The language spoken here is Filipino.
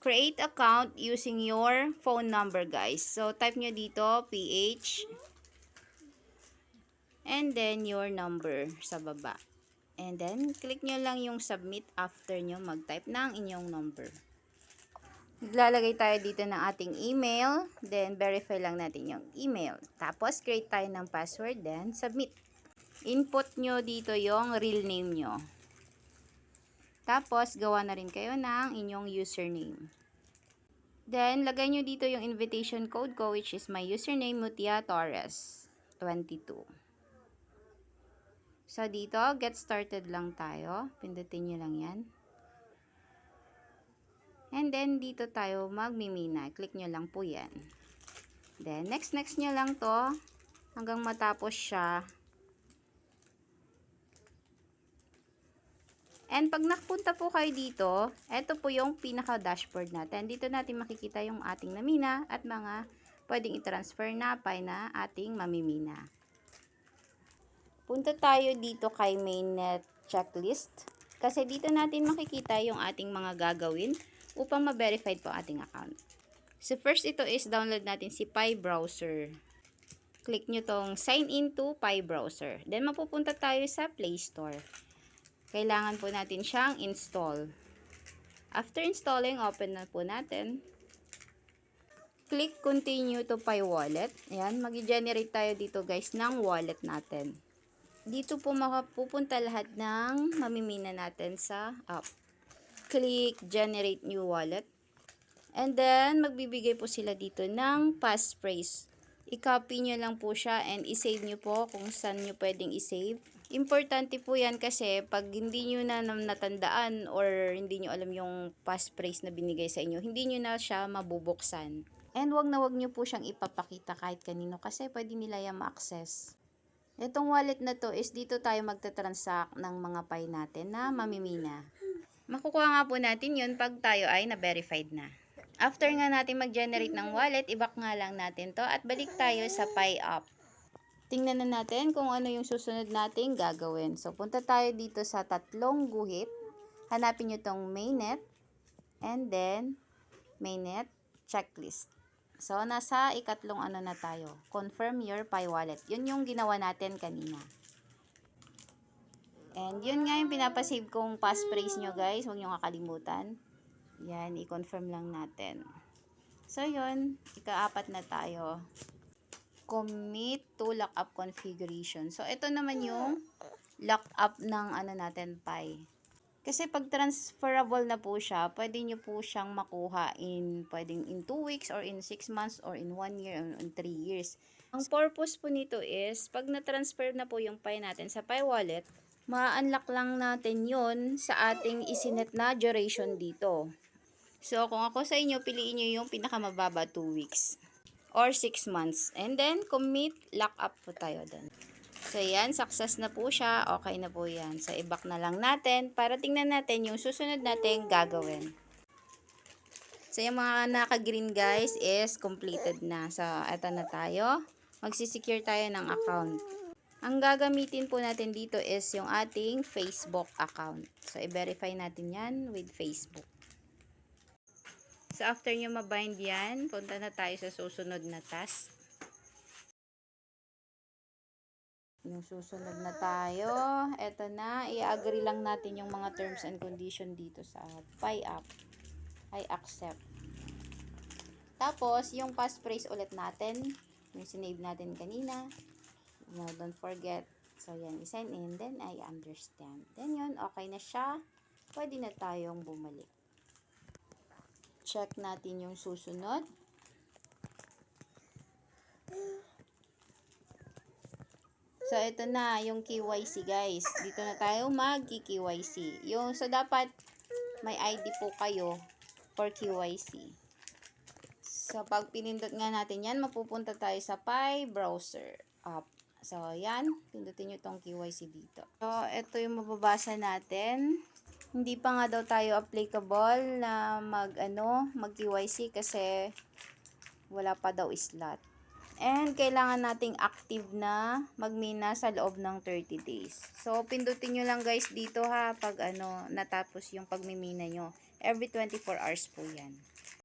create account using your phone number, guys. So, type nyo dito, PH, and then your number sa baba. And then, click nyo lang yung submit after nyo mag-type ng inyong number. Lalagay tayo dito ng ating email, then verify lang natin yung email. Tapos, create tayo ng password, then submit. Input nyo dito yung real name nyo. Tapos, gawa na rin kayo ng inyong username. Then, lagay nyo dito yung invitation code ko, which is my username, Mutia Torres 22. So, dito, get started lang tayo. Pindutin nyo lang yan. And then, dito tayo magmimina. Click nyo lang po yan. Then, next nyo lang to hanggang matapos siya. And pag nakapunta po kayo dito, ito po yung pinaka-dashboard natin. Dito natin makikita yung ating namina at mga pwedeng i-transfer na pay na ating mamimina. Punta tayo dito kay mainnet checklist. Kasi dito natin makikita yung ating mga gagawin upang ma-verified po ating account. So first ito is download natin si Pi Browser. Click nyo tong sign in to Pi Browser. Then mapupunta tayo sa Play Store. Kailangan po natin siyang install. After installing, open na po natin. Click continue to Pi Wallet. Ayan, mag-generate tayo dito guys ng wallet natin. Dito po makapupunta lahat ng mamimina natin sa app. Click generate new wallet. And then, magbibigay po sila dito ng passphrase. I-copy nyo lang po siya and i-save nyo po kung saan nyo pwedeng i-save. Importante po yan kasi pag hindi nyo na natandaan or hindi nyo alam yung passphrase na binigay sa inyo, hindi nyo na siya mabubuksan. And wag nyo po siyang ipapakita kahit kanino kasi pwede nila yan ma-access. Itong wallet na to is dito tayo magta-transact ng mga Pi natin na mamimina. Makukuha nga po natin yun pag tayo ay na-verified na. After nga natin mag-generate ng wallet, i-back nga lang natin to at balik tayo sa Pi app. Tingnan na natin kung ano yung susunod nating gagawin. So, punta tayo dito sa tatlong guhit. Hanapin nyo tong mainnet and then mainnet checklist. So, nasa ikatlong ano na tayo. Confirm your Pi wallet. Yun yung ginawa natin kanina. And yun nga yung pinapasave kong passphrase nyo guys. Huwag nyo kakalimutan. Yan, i-confirm lang natin. So, yun. Ika-apat na tayo. Commit to lockup configuration. So, ito naman yung lockup ng ano natin, Pi. Kasi pag transferable na po siya, pwede nyo po siyang makuha pwedeng in 2 weeks or in 6 months or in 1 year or in 3 years. Ang purpose po nito is, pag na-transfer na po yung Pi natin sa Pi wallet, ma-unlock lang natin yon sa ating isinet na duration dito. So, kung ako sa inyo, piliin nyo yung pinakamababa 2 weeks or 6 months. And then, commit lockup po tayo doon. So, yan. Success na po siya. Okay na po yan. So, i-back na lang natin para tingnan natin yung susunod natin gagawin. So, yung mga naka-green guys is completed na. So, eto na tayo. Magsisecure tayo ng account. Ang gagamitin po natin dito is yung ating Facebook account. So, i-verify natin yan with Facebook. So, after nyo mabind yan, punta na tayo sa susunod na task. Yung susunod na tayo, eto na, i-agree lang natin yung mga terms and condition dito sa Pi app. I accept. Tapos, yung passphrase ulit natin, yung sinave natin kanina. No, don't forget. So, yan, i-sign in, then I understand. Then yun, okay na siya. Pwede na tayong bumalik. Check natin yung susunod. So, ito na yung KYC guys. Dito na tayo mag-KYC. So, dapat may ID po kayo for KYC. So, pag pinindot nga natin yan, mapupunta tayo sa Pi Browser app. So, yan. Pindutin nyo tong KYC dito. So, ito yung mababasa natin. Hindi pa nga daw tayo applicable na mag-KYC kasi wala pa daw slot. And, kailangan nating active na magmina sa loob ng 30 days. So, pindutin nyo lang guys dito ha, pag natapos yung pagmimina nyo. Every 24 hours po yan.